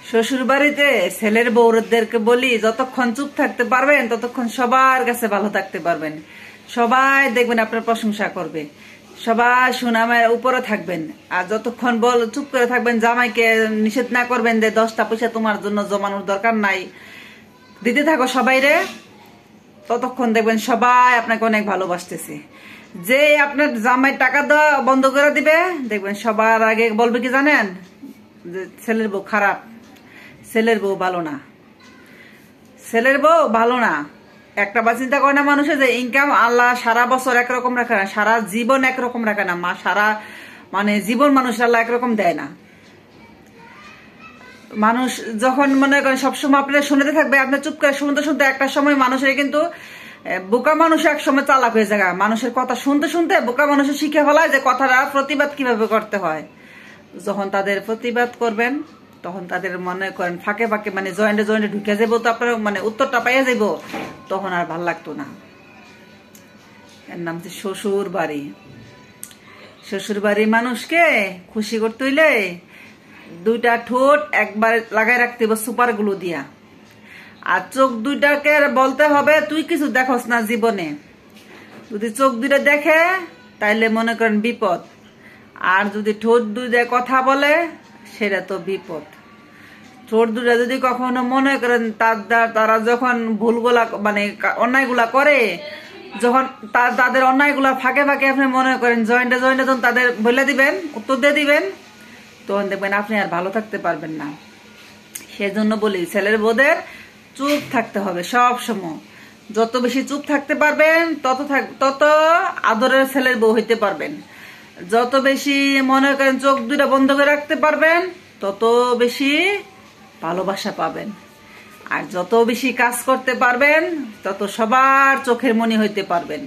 শ্বশুর বাড়িতে ছেলের বউদেরকে বলি, যতক্ষণ চুপ থাকতে পারবেন ততক্ষণ সবার কাছে ভালো থাকতে পারবেন। সবাই দেখবেন আপনার প্রশংসা করবে, সবাই সুনামের উপরে থাকবেন। আর যতক্ষণ চুপ করে থাকবেন, জামাইকে নিষেধ না করবেন যে 10টা পয়সা তোমার জন্য জমানোর দরকার নাই, দিতে থাকো সবাইরে, ততক্ষণ দেখবেন সবাই আপনাকে অনেক ভালোবাসতেছে। যে আপনার জামাই টাকা দেওয়া বন্ধ করে দিবে, দেখবেন সবার আগে বলবে কি জানেন, যে ছেলের বউ খারাপ, ছেলের বউ ভালো না, ছেলের বউ ভালো না। একটা বা চিন্তা করে না মানুষের যে ইনকাম আল্লাহ সারা বছর একরকম রাখে না, সারা জীবন একরকম রাখে না, সারা জীবন মানুষ আল্লাহ একরকম দেয় না। মানুষ যখন মনে করেন সবসময় আপনার শুনতে থাকবে, আপনার চুপ করে শুনতে শুনতে একটা সময় মানুষের কিন্তু বোকা মানুষ এক সময় চালাক হয়ে যায়। মানুষের কথা শুনতে শুনতে বোকা মানুষের শিখে ফেলায় যে কথাটা প্রতিবাদ কিভাবে করতে হয়। যখন তাদের প্রতিবাদ করবেন তখন তাদের মনে করেন ফাঁকে ফাঁকে জয়েন্টে জয়েন্টে ঢুকে যাবো, তো আপনার উত্তরটা পাইয়া যাইব, তখন আর ভাল লাগতো না। এর নাম হচ্ছে শ্বশুর বাড়ি। শ্বশুর বাড়ি মানুষকে খুশি করতে হইলে 2টা ঠোঁট একবার লাগাই রাখতে হবে সুপার গ্লু দিয়া, আর চোখ 2টাকে বলতে হবে তুই কিছু দেখোস না জীবনে। যদি চোখ 2টা দেখে তাইলে মনে করেন বিপদ, আর যদি ঠোঁট 2টা কথা বলে সেটা তো বিপদ। ঠোঁট 2টা যদি কখনো মনে করেন তারা যখন ভুলগুলা অন্যায়গুলা করে, যখন তাদের অন্যায়গুলা ফাঁকে ফাঁকে আপনি মনে করেন জয়েন্টে জয়েন্টে যখন তাদের বলে দিবেন, উত্তর দিয়ে দিবেন, তখন দেখবেন আপনি আর ভালো থাকতে পারবেন না। সেজন্য বলি ছেলের বউদের চুপ থাকতে হবে সব সময়। যত বেশি চুপ থাকতে পারবেন তত আদরের ছেলের বউ হইতে পারবেন। যত বেশি মনে করেন চোখ 2টা বন্ধ করে রাখতে পারবেন তত বেশি ভালোবাসা পাবেন। আর যত বেশি কাজ করতে পারবেন তত সবার চোখের মণি হইতে পারবেন।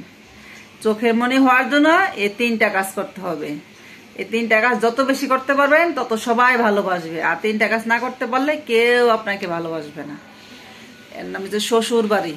চোখের মণি হওয়ার জন্য এই 3টা কাজ করতে হবে। এই 3টা কাজ যত বেশি করতে পারবেন তত সবাই ভালোবাসবে। আর 3টা কাজ না করতে পারলে কেউ আপনাকে ভালোবাসবে না। এর নাম হচ্ছে শ্বশুর বাড়ি।